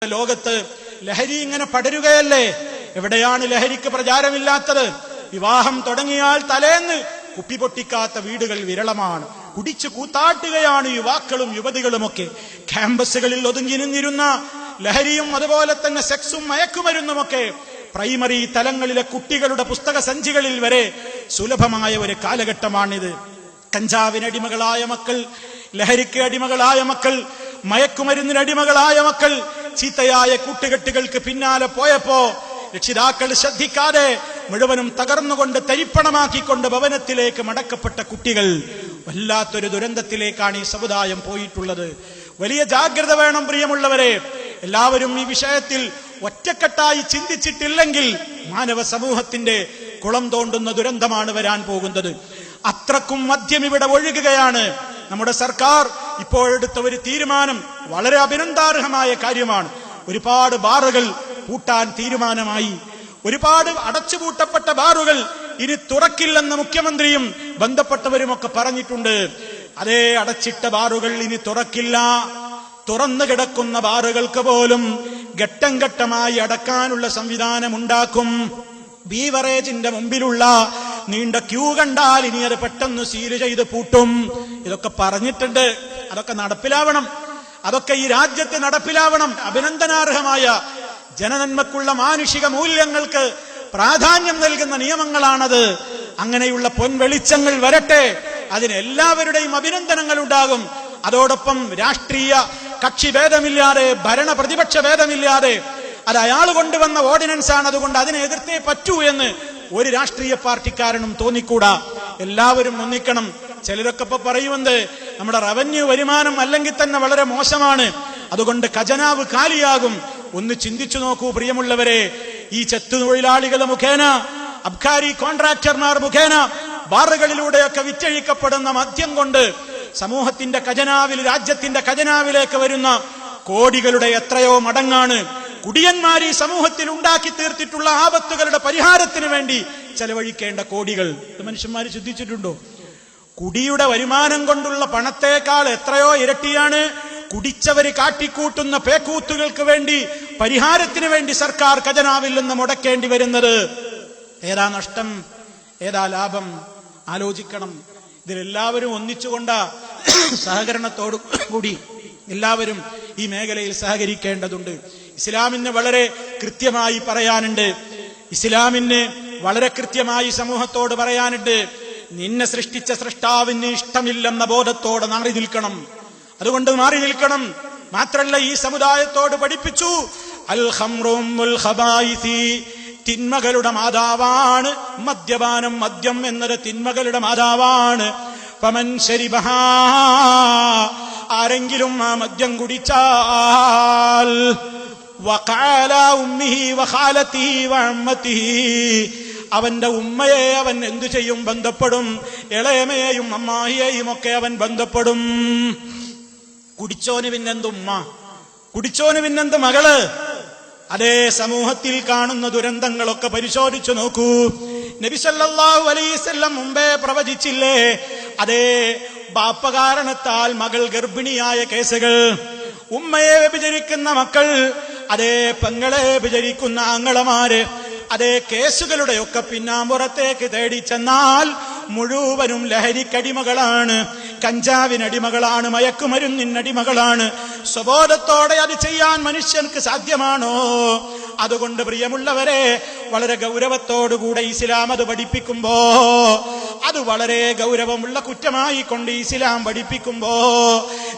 ലോകത്ത് ലഹരി ഇങ്ങനെ പടരുകയല്ലേ? എവിടെയാണ് ലഹരിക്ക് പ്രചാരമില്ലാത്തത്? വിവാഹം തുടങ്ങിയാൽ തലേന്ന് കുപ്പി പൊട്ടിക്കാത്ത വീടുകൾ വിരളമാണ്. കുടിച്ചു കൂത്താട്ടുകയാണ് യുവാക്കളും യുവതികളുമൊക്കെ. ക്യാമ്പസുകളിൽ ഒതുങ്ങി നിന്നിരുന്ന ലഹരിയും അതുപോലെ തന്നെ സെക്സും മയക്കുമരുന്നുമൊക്കെ പ്രൈമറി തലങ്ങളിലെ കുട്ടികളുടെ പുസ്തക സഞ്ചികളിൽ വരെ സുലഭമായ ഒരു കാലഘട്ടമാണിത്. കഞ്ചാവിനടിമകളായ മക്കൾ, ലഹരിക്ക് അടിമകളായ മക്കൾ, മയക്കുമരുന്നിന് അടിമകളായ മക്കൾ ചീത്തയായ കൂട്ടുകെട്ടുകൾക്ക് പിന്നാലെ പോയപ്പോ രക്ഷിതാക്കൾ ശ്രദ്ധിക്കാതെ മുഴുവനും തകർന്നുകൊണ്ട് തരിപ്പണമാക്കിക്കൊണ്ട് ഭവനത്തിലേക്ക് മടക്കപ്പെട്ട കുട്ടികൾ. വല്ലാത്തൊരു ദുരന്തത്തിലേക്കാണ് ഈ സമുദായം പോയിട്ടുള്ളത്. വലിയ ജാഗ്രത വേണം പ്രിയമുള്ളവരെ. എല്ലാവരും ഈ വിഷയത്തിൽ ഒറ്റക്കെട്ടായി ചിന്തിച്ചിട്ടില്ലെങ്കിൽ മാനവ സമൂഹത്തിന്റെ കുളം തോണ്ടുന്ന ദുരന്തമാണ് വരാൻ പോകുന്നത്. അത്രക്കും മദ്യം ഇവിടെ ഒഴുകുകയാണ്. നമ്മുടെ സർക്കാർ ഇപ്പോഴെടുത്ത ഒരു തീരുമാനം വളരെ അഭിനന്ദനാർഹമായ കാര്യമാണ്. ഒരുപാട് ബാറുകൾ പൂട്ടാൻ തീരുമാനമായി. ഒരുപാട് അടച്ചുപൂട്ടപ്പെട്ട ബാറുകൾ ഇനി തുറക്കില്ലെന്ന് മുഖ്യമന്ത്രിയും ബന്ധപ്പെട്ടവരുമൊക്കെ പറഞ്ഞിട്ടുണ്ട്. അതേ അടച്ചിട്ട ബാറുകൾ ഇനി തുറക്കില്ല. തുറന്നു കിടക്കുന്ന ബാറുകൾക്ക് പോലും ഘട്ടം ഘട്ടമായി അടക്കാനുള്ള സംവിധാനം ഉണ്ടാക്കും. ബീവറേജിന്റെ മുമ്പിലുള്ള നീണ്ട ക്യൂ കണ്ടാൽ ഇനി അത് പെട്ടെന്ന് സീൽ ചെയ്ത് പൂട്ടും. ഇതൊക്കെ പറഞ്ഞിട്ടുണ്ട്. അതൊക്കെ നടപ്പിലാവണം. അതൊക്കെ ഈ രാജ്യത്ത് നടപ്പിലാവണം. അഭിനന്ദനാർഹമായ ജനനന്മക്കുള്ള മാനുഷിക മൂല്യങ്ങൾക്ക് പ്രാധാന്യം നൽകുന്ന നിയമങ്ങളാണത്. അങ്ങനെയുള്ള പൊൻവെളിച്ചങ്ങൾ വരട്ടെ. അതിനെല്ലാവരുടെയും അഭിനന്ദനങ്ങൾ ഉണ്ടാകും. അതോടൊപ്പം രാഷ്ട്രീയ കക്ഷി ഭേദമില്ലാതെ, ഭരണ പ്രതിപക്ഷ ഭേദമില്ലാതെ അത് അയാൾ കൊണ്ടുവന്ന ഓർഡിനൻസ് ആണ്, അതുകൊണ്ട് അതിനെ എതിർത്തേ പറ്റൂ എന്ന് ഒരു രാഷ്ട്രീയ പാർട്ടിക്കാരനും തോന്നിക്കൂടാ. എല്ലാവരും ഒന്നിക്കണം. ചിലരൊക്കെ ഇപ്പൊ പറയുന്നത് നമ്മുടെ റവന്യൂ വരുമാനം അല്ലെങ്കിൽ തന്നെ വളരെ മോശമാണ്, അതുകൊണ്ട് ഖജനാവ് കാലിയാകും. ഒന്ന് ചിന്തിച്ചു നോക്കൂ പ്രിയമുള്ളവരെ. ഈ ചെത്തുതൊഴിലാളികൾ മുഖേന, അബ്കാരി കോൺട്രാക്ടർമാർ മുഖേന ബാറുകളിലൂടെയൊക്കെ വിറ്റഴിക്കപ്പെടുന്ന മദ്യം കൊണ്ട് സമൂഹത്തിന്റെ ഖജനാവിൽ, രാജ്യത്തിന്റെ ഖജനാവിലേക്ക് വരുന്ന കോടികളുടെ എത്രയോ മടങ്ങാണ് കുടിയന്മാർ ഈ സമൂഹത്തിൽ ഉണ്ടാക്കി തീർത്തിട്ടുള്ള ആപത്തുകളുടെ പരിഹാരത്തിന് വേണ്ടി ചെലവഴിക്കേണ്ട കോടികൾ. ഇത് മനുഷ്യന്മാർ ചിന്തിച്ചിട്ടുണ്ടോ? കുടിയുടെ വരുമാനം കൊണ്ടുള്ള പണത്തേക്കാൾ എത്രയോ ഇരട്ടിയാണ് കുടിച്ചവര് കാട്ടിക്കൂട്ടുന്ന പേക്കൂത്തുകൾക്ക് വേണ്ടി, പരിഹാരത്തിന് വേണ്ടി സർക്കാർ ഖജനാവിൽ നിന്ന് മുടക്കേണ്ടി വരുന്നത്. ഏതാ നഷ്ടം, ഏതാ ലാഭം? ആലോചിക്കണം. ഇതിലെല്ലാവരും ഒന്നിച്ചുകൊണ്ട സഹകരണത്തോടു കൂടി എല്ലാവരും ഈ മേഖലയിൽ സഹകരിക്കേണ്ടതുണ്ട്. ഇസ്ലാമിന് വളരെ കൃത്യമായി പറയാനുണ്ട്. ഇസ്ലാമിന് വളരെ കൃത്യമായി സമൂഹത്തോട് പറയാനുണ്ട്. നിന്നെ സൃഷ്ടിച്ച സൃഷ്ടാവിന് ഇഷ്ടമില്ലെന്ന ബോധത്തോടെ മാറി നിൽക്കണം. അതുകൊണ്ട് മാറി നിൽക്കണം. മാത്രല്ല ഈ സമുദായത്തോട് പഠിപ്പിച്ചു, അൽ ഖംറുൽ ഖബായിസി, തിന്മകളുടെ മാതാവാണ് മദ്യപാനം. മദ്യം എന്നത് തിന്മകളുടെ മാതാവാണ്. ഫമൻ ശരിബഹാ, ആരെങ്കിലും ആ മദ്യം കുടിച്ചാൽ, വഖാല ഉമ്മിഹി വഖാലതിഹി വഅമ്മതിഹി, അവന്റെ ഉമ്മയെ അവൻ എന്തു ചെയ്യും? ബന്ധപ്പെടും. ഇളയമയെയും അമ്മായിയെയും ഒക്കെ അവൻ ബന്ധപ്പെടും. കുടിച്ചോന് പിന്നെന്ത് ഉമ്മ, കുടിച്ചോന് പിന്നെന്ത് മകള്? അതേ സമൂഹത്തിൽ കാണുന്ന ദുരന്തങ്ങളൊക്കെ പരിശോധിച്ചു നോക്കൂ. നബി സല്ലല്ലാഹു അലൈഹി വസല്ലം മുമ്പേ പ്രവചിച്ചില്ലേ? അതേ ബാപ്പ കാരണത്താൽ മകൾ ഗർഭിണിയായ കേസുകൾ, ഉമ്മയെ വ്യഭിചരിക്കുന്ന മക്കൾ, അതേ പെങ്ങളെ വ്യഭിചരിക്കുന്ന ആങ്ങളമാര്, അതേ കേസുകളുടെയൊക്കെ പിന്നാമ്പുറത്തേക്ക് തേടി ചെന്നാൽ മുഴുവനും ലഹരിക്കടിമകളാണ്, കഞ്ചാവിനടിമകളാണ്, മയക്കുമരുന്നിനടിമകളാണ്. സ്വബോധത്തോടെ അത് ചെയ്യാൻ മനുഷ്യർക്ക് സാധ്യമാണോ? അതുകൊണ്ട് പ്രിയമുള്ളവരെ, വളരെ ഗൗരവത്തോടുകൂടെ ഇസ്ലാം അത് പഠിപ്പിക്കുമ്പോ, അത് വളരെ ഗൗരവമുള്ള കുറ്റമായി കൊണ്ട് ഇസ്ലാം പഠിപ്പിക്കുമ്പോ,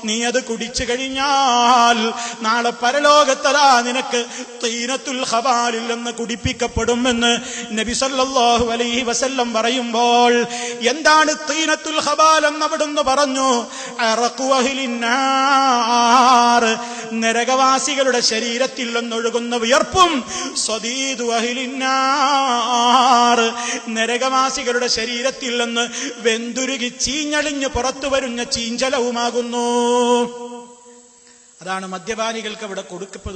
നീ അത് കുടിച്ചു കഴിഞ്ഞാൽ നാളെ പരലോകത്തതാ നിനക്ക് തീനത്തുൽ ഖബാലിൽ നിന്ന് കുടിപ്പിക്കപ്പെടുമെന്ന് നബി സല്ലല്ലാഹു അലൈഹി വസല്ലം പറയുമ്പോൾ, എന്താണ് തീനത്തുൽ ഖബാൽ എന്ന് അവിടുന്ന് പറഞ്ഞു? അറഖു അഹ്ലിന്നാർ, നരകവാസികളുടെ ശരീരത്തിൽ നിന്നൊഴുകുന്ന വിയർപ്പും, സ്വദീദു അഹ്ലിന്നാർ, നരകവാസികളുടെ ശരീരത്തിൽ നിന്ന് വെന്തുരുകി ചീഞ്ഞളിഞ്ഞ് പുറത്തു വരുന്ന ചീഞ്ചലവുമാകുന്നു. അതാണ് മദ്യപാനികൾക്ക് അവിടെ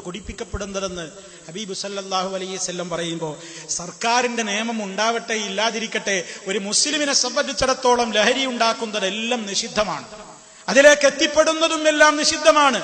കുടിപ്പിക്കപ്പെടുന്നതെന്ന് ഹബീബ് സല്ലല്ലാഹു അലൈഹി വസല്ലം പറയുമ്പോൾ, സർക്കാരിന്റെ നിയമം ഉണ്ടാവട്ടെ ഇല്ലാതിരിക്കട്ടെ, ഒരു മുസ്ലിമിനെ സംബന്ധിച്ചിടത്തോളം ലഹരി ഉണ്ടാക്കുന്നതെല്ലാം നിഷിദ്ധമാണ്. അതിലേക്ക് എത്തിപ്പെടുന്നതും എല്ലാം നിഷിദ്ധമാണ്.